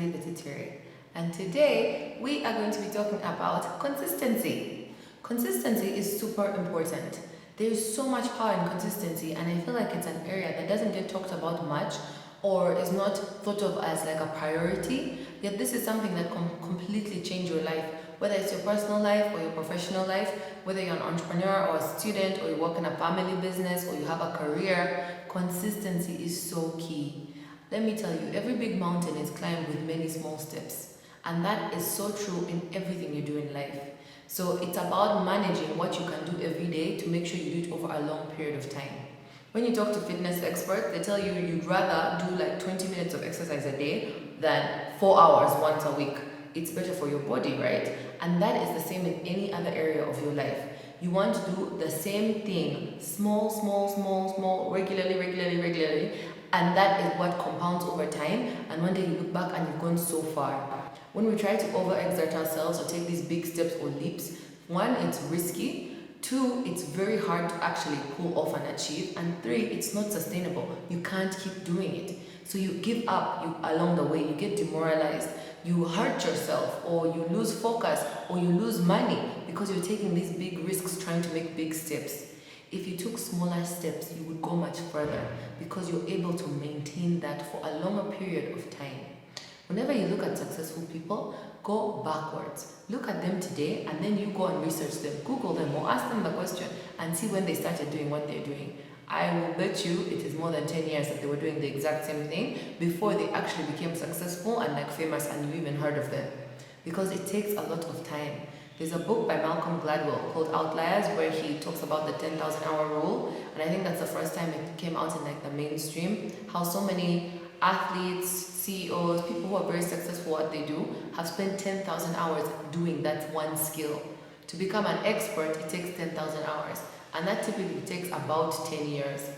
Natalie Petitieri, and today we are going to be talking about consistency. Consistency is super important. There is so much power in consistency, and I feel like it's an area that doesn't get talked about much or is not thought of as like a priority. Yet this is something that can completely change your life, whether it's your personal life or your professional life, whether you're an entrepreneur or a student or you work in a family business or you have a career. Consistency is so key. Let me tell you, every big mountain is climbed with many small steps. And that is so true in everything you do in life. So it's about managing what you can do every day to make sure you do it over a long period of time. When you talk to fitness experts, they tell you you'd rather do like 20 minutes of exercise a day than 4 hours once a week. It's better for your body, right? And that is the same in any other area of your life. You want to do the same thing, small, regularly, and that is what compounds over time, and one day you look back and you've gone so far. When we try to overexert ourselves or take these big steps or leaps, one, it's risky, two, it's very hard to actually pull off and achieve, and three, it's not sustainable. You can't keep doing it. So you give up along the way, you get demoralized, you hurt yourself, or you lose focus, or you lose money because you're taking these big risks trying to make big steps. If you took smaller steps, you would go much further because you're able to maintain that for a longer period of time. Whenever you look at successful people, go backwards. Look at them today and then you go and research them. Google them or ask them the question and see when they started doing what they're doing. I will bet you it is more than 10 years that they were doing the exact same thing before they actually became successful and like famous and you even heard of them. Because it takes a lot of time. There's a book by Malcolm Gladwell called Outliers where he talks about the 10,000 hour rule, and I think that's the first time it came out in like the mainstream, how so many athletes, CEOs, people who are very successful at what they do have spent 10,000 hours doing that one skill. To become an expert, it takes 10,000 hours, and that typically takes about 10 years.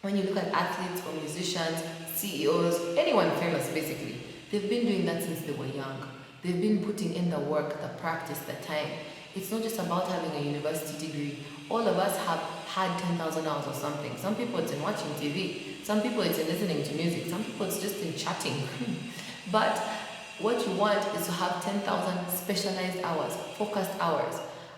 When you look at athletes or musicians, CEOs, anyone famous basically, they've been doing that since they were young. They've been putting in the work, the practice, the time. It's not just about having a university degree. All of us have had 10,000 hours or something. Some people it's in watching TV. Some people it's in listening to music. Some people it's just in chatting. But what you want is to have 10,000 specialized hours, focused hours.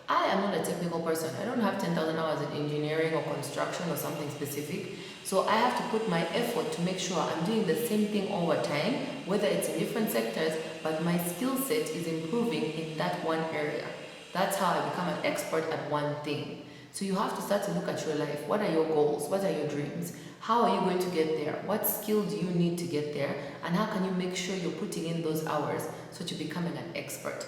I am not a technical person. I don't have 10,000 hours in engineering or construction or something specific. So I have to put my effort to make sure I'm doing the same thing over time, whether it's in different sectors, but my skill set is improving in that one area. That's how I become an expert at one thing. So you have to start to look at your life. What are your goals? What are your dreams? How are you going to get there? What skill do you need to get there? And how can you make sure you're putting in those hours so you're becoming an expert?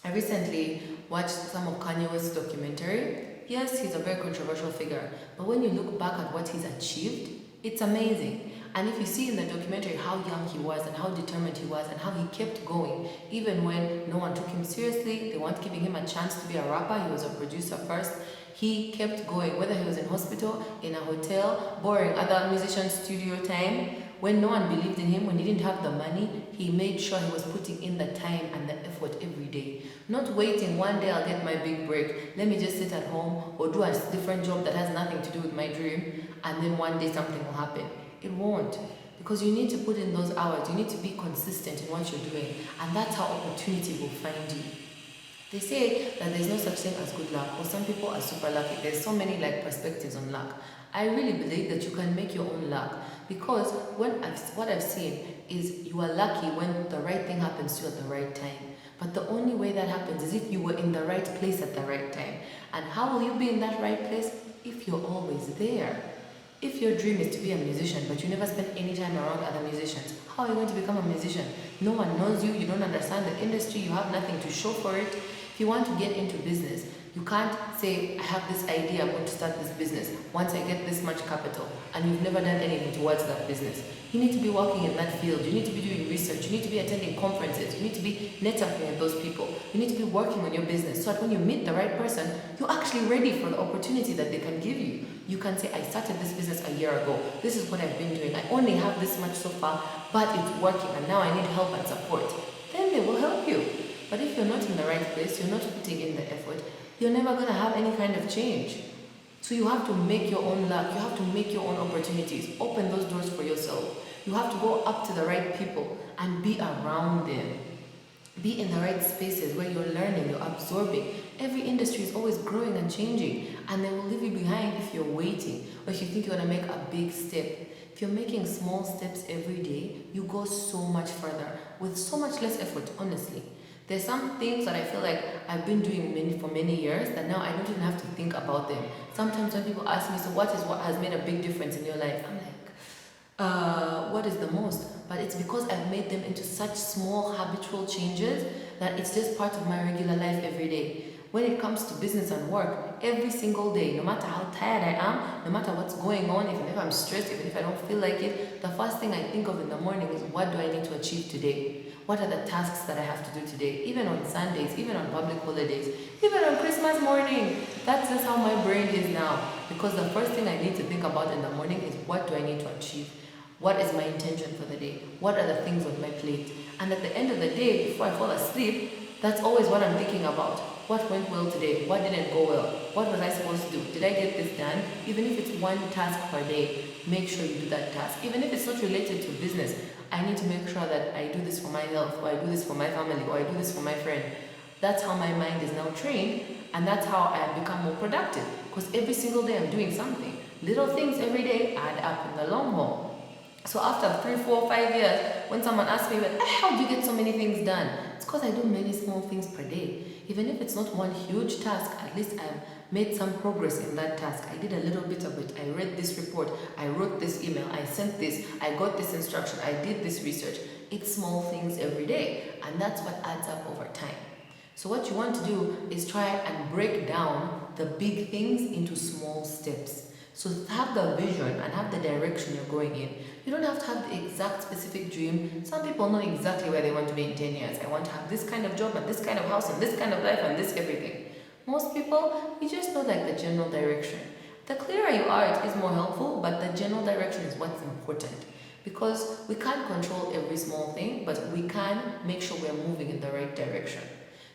I recently watched some of Kanye West's documentary. Yes, he's a very controversial figure, but when you look back at what he's achieved, it's amazing. And if you see in the documentary how young he was and how determined he was and how he kept going, even when no one took him seriously, they weren't giving him a chance to be a rapper, he was a producer first, he kept going, whether he was in hospital, in a hotel, borrowing other musicians' studio time. When no one believed in him, when he didn't have the money, he made sure he was putting in the time and the effort every day. Not waiting, one day I'll get my big break, let me just sit at home or do a different job that has nothing to do with my dream, and then one day something will happen. It won't. Because you need to put in those hours, you need to be consistent in what you're doing, and that's how opportunity will find you. They say that there's no such thing as good luck, or some people are super lucky. There's so many like perspectives on luck. I really believe that you can make your own luck, because what I've seen is you are lucky when the right thing happens to you at the right time. But the only way that happens is if you were in the right place at the right time. And how will you be in that right place? If you're always there. If your dream is to be a musician, but you never spend any time around other musicians, how are you going to become a musician? No one knows you, you don't understand the industry, you have nothing to show for it. If you want to get into business, you can't say, I have this idea, I'm going to start this business once I get this much capital, and you've never done anything towards that business. You need to be working in that field, you need to be doing research, you need to be attending conferences, you need to be networking with those people, you need to be working on your business so that when you meet the right person, you're actually ready for the opportunity that they can give you. You can say, I started this business a year ago, this is what I've been doing, I only have this much so far, but it's working and now I need help and support. Then they will help you. But if you're not in the right place, you're not putting in the effort, you're never going to have any kind of change. So you have to make your own luck. You have to make your own opportunities. Open those doors for yourself. You have to go up to the right people and be around them. Be in the right spaces where you're learning, you're absorbing. Every industry is always growing and changing, and they will leave you behind if you're waiting or if you think you're gonna make a big step. If you're making small steps every day, you go so much further with so much less effort, honestly. There's some things that I feel like I've been doing for many years that now I don't even have to think about them. Sometimes when people ask me, so what has made a big difference in your life? I'm like, what is the most? But it's because I've made them into such small habitual changes that it's just part of my regular life every day. When it comes to business and work, every single day, no matter how tired I am, no matter what's going on, even if I'm stressed, even if I don't feel like it, the first thing I think of in the morning is what do I need to achieve today? What are the tasks that I have to do today? Even on Sundays, even on public holidays, even on Christmas morning. That's just how my brain is now. Because the first thing I need to think about in the morning is what do I need to achieve? What is my intention for the day? What are the things on my plate? And at the end of the day, before I fall asleep, that's always what I'm thinking about. What went well today? What didn't go well? What was I supposed to do? Did I get this done? Even if it's one task per day, make sure you do that task. Even if it's not related to business, I need to make sure that I do this for my health, or I do this for my family, or I do this for my friend. That's how my mind is now trained, and that's how I have become more productive. Because every single day I'm doing something. Little things every day add up in the long haul. So after 3, 4, 5 years, when someone asks me, well, how do you get so many things done? It's because I do many small things per day. Even if it's not one huge task, at least I've made some progress in that task. I did a little bit of it. I read this report. I wrote this email. I sent this. I got this instruction. I did this research. It's small things every day. And that's what adds up over time. So what you want to do is try and break down the big things into small steps. So have the vision and have the direction you're going in. You don't have to have the exact specific dream. Some people know exactly where they want to be in 10 years. I want to have this kind of job and this kind of house and this kind of life and this everything. Most people, you just know like the general direction. The clearer you are, it is more helpful, but the general direction is what's important. Because we can't control every small thing, but we can make sure we're moving in the right direction.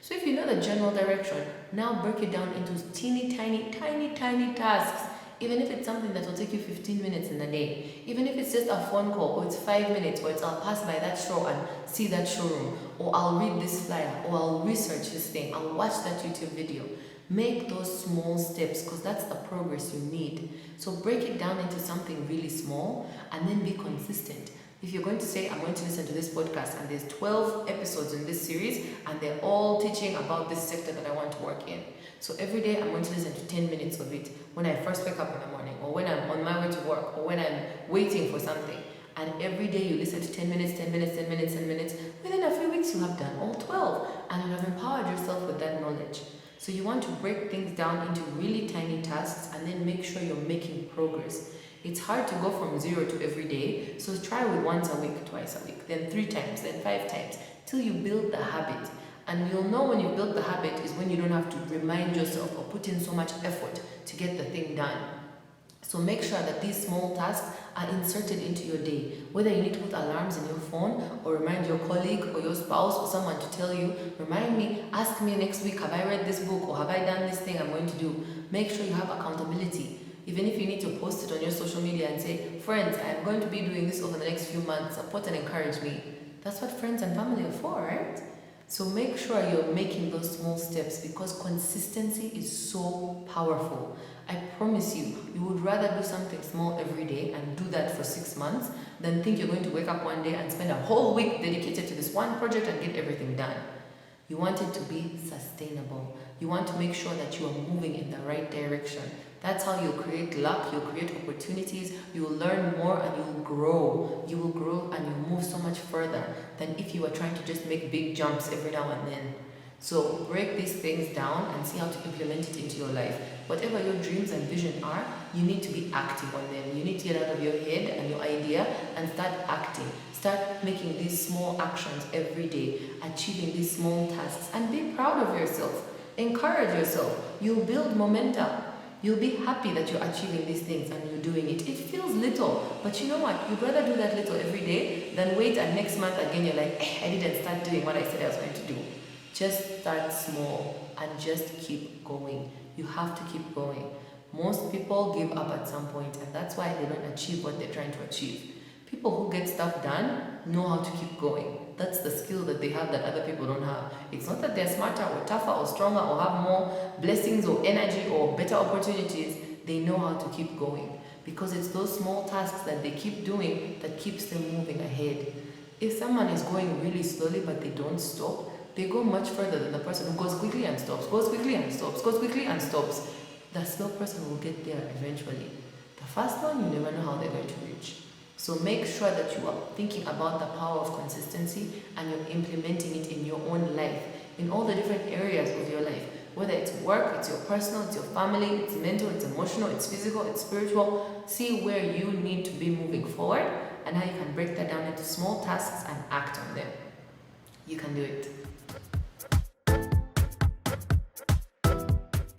So if you know the general direction, now break it down into teeny tiny tasks. Even if it's something that will take you 15 minutes in a day, even if it's just a phone call, or it's 5 minutes, or it's I'll pass by that store and see that showroom, or I'll read this flyer, or I'll research this thing, I'll watch that YouTube video. Make those small steps because that's the progress you need. So break it down into something really small and then be consistent. If you're going to say, I'm going to listen to this podcast and there's 12 episodes in this series and they're all teaching about this sector that I want to work in. So every day I'm going to listen to 10 minutes of it when I first wake up in the morning, or when I'm on my way to work, or when I'm waiting for something. And every day you listen to 10 minutes, 10 minutes, 10 minutes, 10 minutes. Within a few weeks you have done all 12 and you have empowered yourself with that knowledge. So you want to break things down into really tiny tasks and then make sure you're making progress. It's hard to go from 0 to every day, so try with once a week, twice a week, then 3 times, then 5 times, till you build the habit. And you'll know when you build the habit is when you don't have to remind yourself or put in so much effort to get the thing done. So make sure that these small tasks are inserted into your day. Whether you need to put alarms in your phone or remind your colleague or your spouse or someone to tell you, remind me, ask me next week, have I read this book or have I done this thing I'm going to do? Make sure you have accountability. Even if you need to post it on your social media and say, friends, I'm going to be doing this over the next few months, support and encourage me. That's what friends and family are for, right? So make sure you're making those small steps because consistency is so powerful. I promise you, you would rather do something small every day and do that for 6 months than think you're going to wake up one day and spend a whole week dedicated to this one project and get everything done. You want it to be sustainable. You want to make sure that you are moving in the right direction. That's how you'll create luck, you'll create opportunities, you'll learn more and you'll grow. You will grow and you'll move so much further than if you were trying to just make big jumps every now and then. So break these things down and see how to implement it into your life. Whatever your dreams and vision are, you need to be active on them. You need to get out of your head and your idea and start acting. Start making these small actions every day, achieving these small tasks, and be proud of yourself. Encourage yourself. You'll build momentum. You'll be happy that you're achieving these things and you're doing it. It feels little, but you know what? You'd rather do that little every day than wait and next month again you're like, I didn't start doing what I said I was going to do. Just start small and just keep going. You have to keep going. Most people give up at some point, and that's why they don't achieve what they're trying to achieve. People who get stuff done know how to keep going. That's the skill that they have that other people don't have. It's not that they're smarter or tougher or stronger or have more blessings or energy or better opportunities. They know how to keep going because it's those small tasks that they keep doing that keeps them moving ahead. If someone is going really slowly but they don't stop, they go much further than the person who goes quickly and stops, goes quickly and stops, goes quickly and stops. The slow person will get there eventually. The fast one, you never know how they're going to reach. So make sure that you are thinking about the power of consistency and you're implementing it in your own life, in all the different areas of your life. Whether it's work, it's your personal, it's your family, it's mental, it's emotional, it's physical, it's spiritual. See where you need to be moving forward and how you can break that down into small tasks and act on them. You can do it.